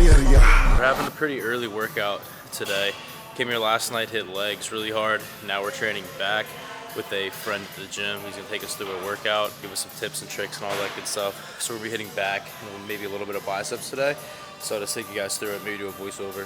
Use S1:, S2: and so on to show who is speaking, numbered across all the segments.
S1: We're having a pretty early workout today. Came here last night, hit legs really hard. Now we're training back with a friend at the gym. He's gonna take us through a workout, give us some tips and tricks and all that good stuff. So we'll be hitting back and maybe a little bit of biceps today. So to take you guys through it, maybe do a voiceover.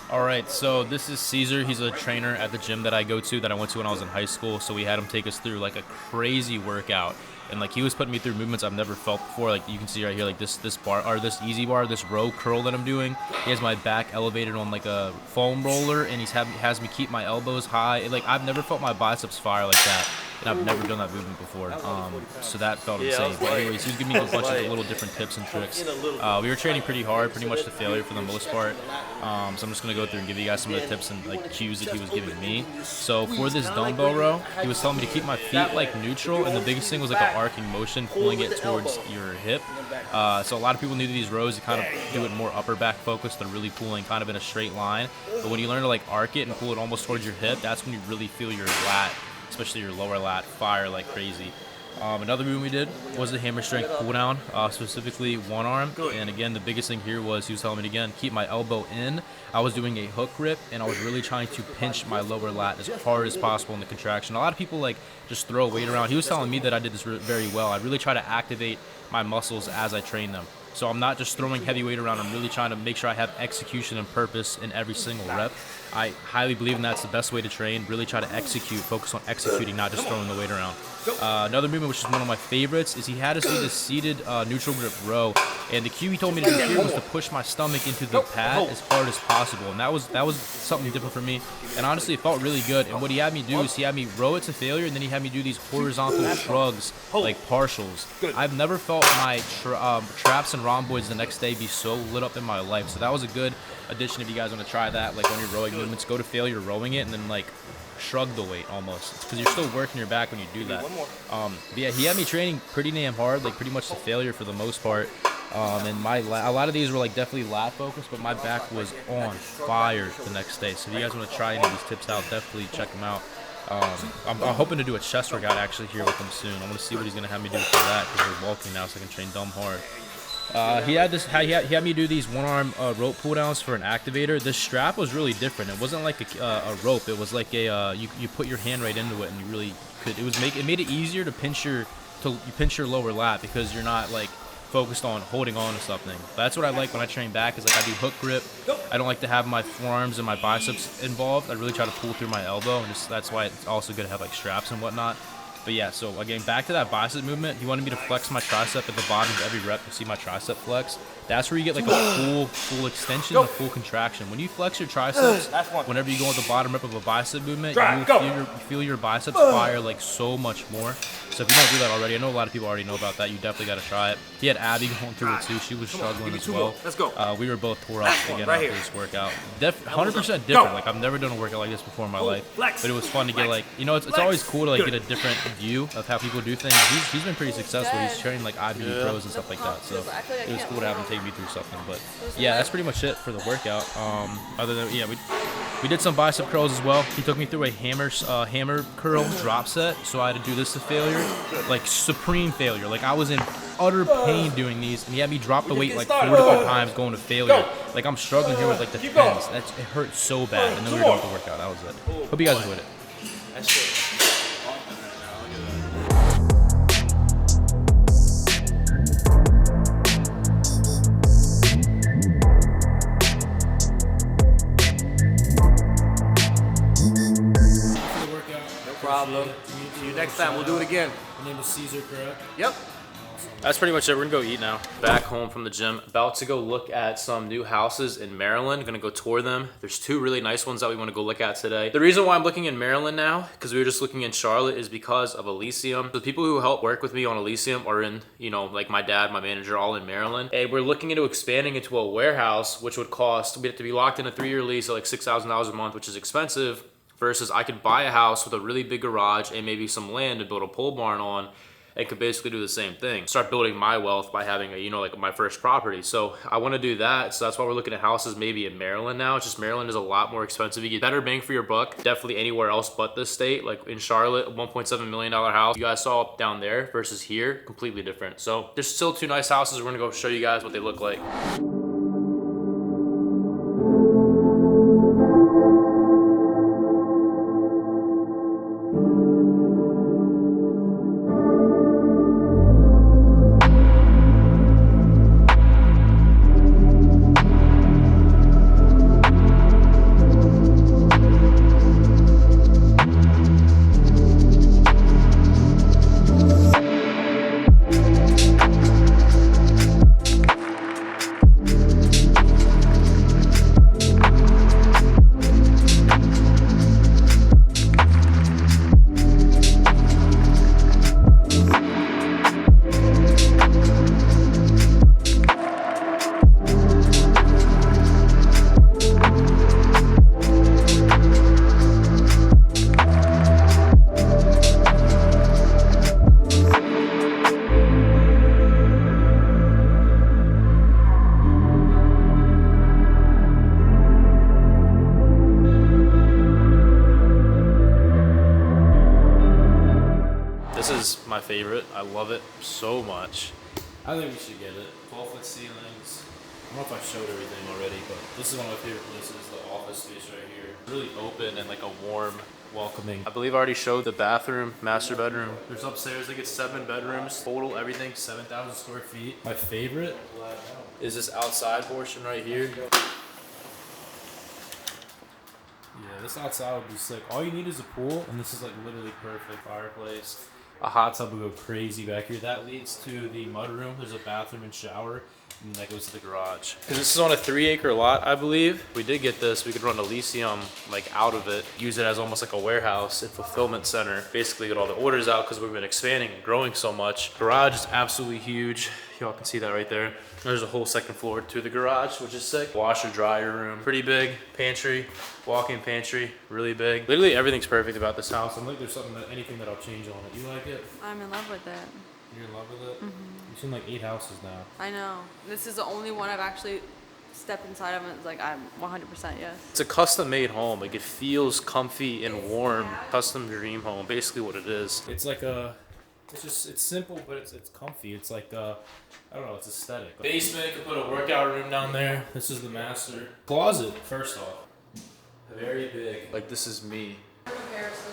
S1: All right, so this is Caesar. He's a trainer at the gym that I go to, that I went to when I was in high school. So we had him take us through like a crazy workout. And like he was putting me through movements I've never felt before. Like you can see right here, like this bar, or this easy bar, this row curl that I'm doing. He has my back elevated on like a foam roller, and has me keep my elbows high. Like I've never felt my biceps fire like that, and I've never done that movement before. So that felt insane. But anyways, he was giving me a bunch of little different tips and tricks. We were training pretty hard, pretty much to failure for the most part. So I'm just gonna go through and give you guys some of the tips and like cues that he was giving me. So for this dumbbell row, he was telling me to keep my feet like neutral, and the biggest thing was like an arcing motion, pulling it towards your hip. So a lot of people new to these rows, you kind of do it more upper back focused than really pulling kind of in a straight line. But when you learn to like arc it and pull it almost towards your hip, that's when you really feel your lat, especially your lower lat, fire like crazy. Another movement we did was the hammer strength pull down, specifically one arm. And again, the biggest thing here was he was telling me to, again, keep my elbow in. I was doing a hook grip, and I was really trying to pinch my lower lat as hard as possible in the contraction. A lot of people like just throw weight around. He was telling me that I did this very well. I really try to activate my muscles as I train them. So I'm not just throwing heavy weight around. I'm really trying to make sure I have execution and purpose in every single rep. I highly believe that's the best way to train. Really try to execute, focus on executing, not just throwing the weight around. Another movement, which is one of my favorites, is he had us do this seated neutral grip row. And the cue he told me to do here was to push my stomach into the pad as hard as possible. And that was something different for me. And honestly, it felt really good. And what he had me do is he had me row it to failure, and then he had me do these horizontal shrugs, like partials. I've never felt my traps and rhomboids the next day be so lit up in my life. So that was a good addition if you guys want to try that. Like on your rowing movements, go to failure rowing it, and then like shrug the weight almost, because you're still working your back when you do that. But yeah, he had me training pretty damn hard, like pretty much to failure for the most part. And a lot of these were like definitely lat focused, but my back was on fire the next day. So if you guys want to try any of these tips out, definitely check them out. I'm hoping to do a chest workout actually here with him soon. I want to see what he's gonna have me do for that, because we're bulking now, so I can train dumb hard. He had me do these one-arm rope pull-downs for an activator. This strap was really different. It wasn't like a rope. It was like a you put your hand right into it, and you really could. It made it easier to pinch your lower lat, because you're not like focused on holding on to something. That's what I like when I train back, is like I do hook grip. I don't like to have my forearms and my biceps involved. I really try to pull through my elbow, and that's why it's also good to have like straps and whatnot. But yeah, so again, back to that bicep movement, he wanted me to flex my tricep at the bottom of every rep. You see my tricep flex. That's where you get like a full extension, a full contraction. When you flex your triceps, whenever you go at the bottom rep of a bicep movement, you feel your biceps fire like so much more. So if you don't do that already, I know a lot of people already know about that. You definitely got to try it. He had Abby going through it too. She was struggling as well. We were both tore up again after this workout. 100% different. Like I've never done a workout like this before in my life. But it was fun to get like, it's always cool to like get a different view of how people do things. He's been pretty successful. He's training like IBU pros and stuff like that. So it was cool to have him take me through something. But yeah, that's pretty much it for the workout. Other than we did some bicep curls as well. He took me through a hammer curl drop set. So I had to do this to failure, like supreme failure. Like I was in utter pain doing these, and he had me drop the weight like 4 different times going to failure. Like I'm struggling here with like the pins. It hurt so bad. And then we were done with the workout. That was it. Hope you guys enjoyed it.
S2: Problem. See you next time. We'll do it again.
S3: Your name is Caesar, correct?
S2: Yep.
S1: That's pretty much it. We're gonna go eat now. Back home from the gym, about to go look at some new houses in Maryland. Gonna go tour them. There's 2 really nice ones that we want to go look at today. The reason why I'm looking in Maryland now, because we were just looking in Charlotte, is because of Elysium. The people who help work with me on Elysium are in, like my dad, my manager, all in Maryland. And we're looking into expanding into a warehouse, which would cost, we'd have to be locked in a 3-year lease at like $6,000 a month, which is expensive. Versus I could buy a house with a really big garage and maybe some land to build a pole barn on, and could basically do the same thing. Start building my wealth by having like my first property. So I want to do that. So that's why we're looking at houses maybe in Maryland now. It's just Maryland is a lot more expensive. You get better bang for your buck. Definitely anywhere else but this state. Like in Charlotte, a $1.7 million house. You guys saw down there versus here, completely different. So there's still 2 nice houses. We're gonna go show you guys what they look like. is my favorite. I love it so much. I think we should get it. 12-foot ceilings. I don't know if I showed everything already, but this is one of my favorite places, the office space right here. Really open and like a warm, welcoming. I believe I already showed the bathroom, master bedroom. There's upstairs, I think it's 7 bedrooms. Total, everything, 7,000 square feet. My favorite is this outside portion right here. Yeah, this outside would be sick. All you need is a pool, and this is like literally perfect. Fireplace. A hot tub would go crazy back here. That leads to the mudroom. There's a bathroom and shower, and that goes to the garage. Because this is on a 3-acre lot, I believe. We did get this. We could run Elysium like out of it, use it as almost like a warehouse and fulfillment center. Basically get all the orders out because we've been expanding and growing so much. Garage is absolutely huge. Y'all can see that right there. There's a whole second floor to the garage, which is sick. Washer, dryer room, pretty big. Pantry, walk-in pantry, really big. Literally everything's perfect about this house. I'm like, there's anything that I'll change on it. You like it?
S3: I'm in love with it.
S1: You're in love with it? Mm-hmm. You've seen like 8 houses now.
S3: I know. This is the only one I've actually stepped inside of, and it's like, I'm 100% yes.
S1: It's a custom-made home. Like, it feels comfy and warm. Custom dream home, basically what it is. It's like it's simple, but it's comfy. It's like, I don't know, it's aesthetic. Basement, could put a workout room down there. This is the master. Closet, first off. Very big. Like, this is me.
S3: Comparison.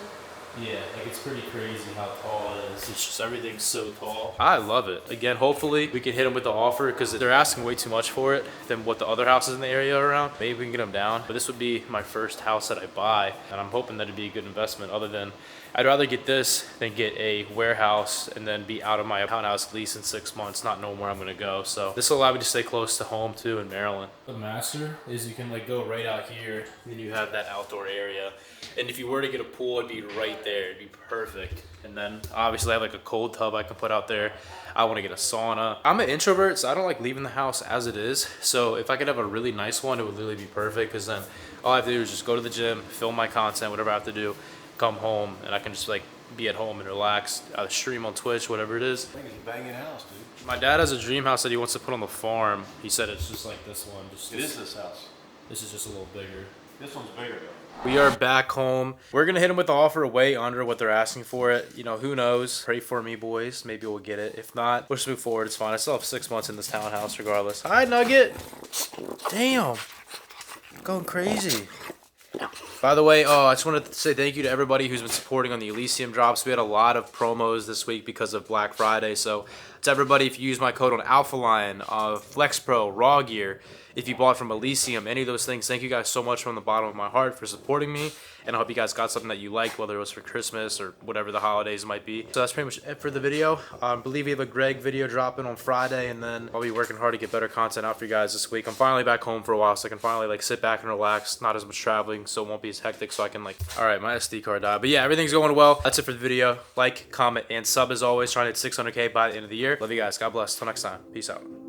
S1: Yeah, like it's pretty crazy how tall it is. It's just everything's so tall. I love it. Again, hopefully we can hit them with the offer because they're asking way too much for it than what the other houses in the area are around. Maybe we can get them down. But this would be my first house that I buy, and I'm hoping that it'd be a good investment. Other than, I'd rather get this than get a warehouse and then be out of my townhouse lease in 6 months, not knowing where I'm gonna go. So this will allow me to stay close to home too in Maryland. The master is you can like go right out here, and then you have that outdoor area. And if you were to get a pool, it'd be right there. It'd be perfect. And then obviously I have like a cold tub I can put out there. I want to get a sauna. I'm an introvert, so I don't like leaving the house as it is. So if I could have a really nice one, it would literally be perfect, because then all I have to do is just go to the gym, film my content, whatever I have to do, come home, and I can just like be at home and relax, either stream on Twitch, whatever it is.
S2: I think it's a banging house, dude.
S1: My dad has a dream house that he wants to put on the farm. He said it's just like this one.
S2: It is this house.
S1: This is just a little bigger.
S2: This one's bigger though.
S1: We are back home. We're gonna hit them with the offer way under what they're asking for it. You know, who knows? Pray for me, boys. Maybe we'll get it. If not, we'll just move forward. It's fine. I still have 6 months in this townhouse regardless. Hi, Nugget. Damn. Going crazy. By the way, I just wanted to say thank you to everybody who's been supporting on the Elysium drops. We had a lot of promos this week because of Black Friday. So to everybody, if you use my code on Alpha Lion, Flex Pro, Raw Gear, if you bought from Elysium, any of those things, thank you guys so much from the bottom of my heart for supporting me. And I hope you guys got something that you liked, whether it was for Christmas or whatever the holidays might be. So that's pretty much it for the video. I believe we have a Greg video dropping on Friday, and then I'll be working hard to get better content out for you guys this week. I'm finally back home for a while, so I can finally like sit back and relax. Not as much traveling, so it won't be as hectic, so I can like, all right, my SD card died. But yeah, everything's going well. That's it for the video. Like, comment, and sub as always. Trying to hit 600K by the end of the year. Love you guys. God bless. Till next time. Peace out.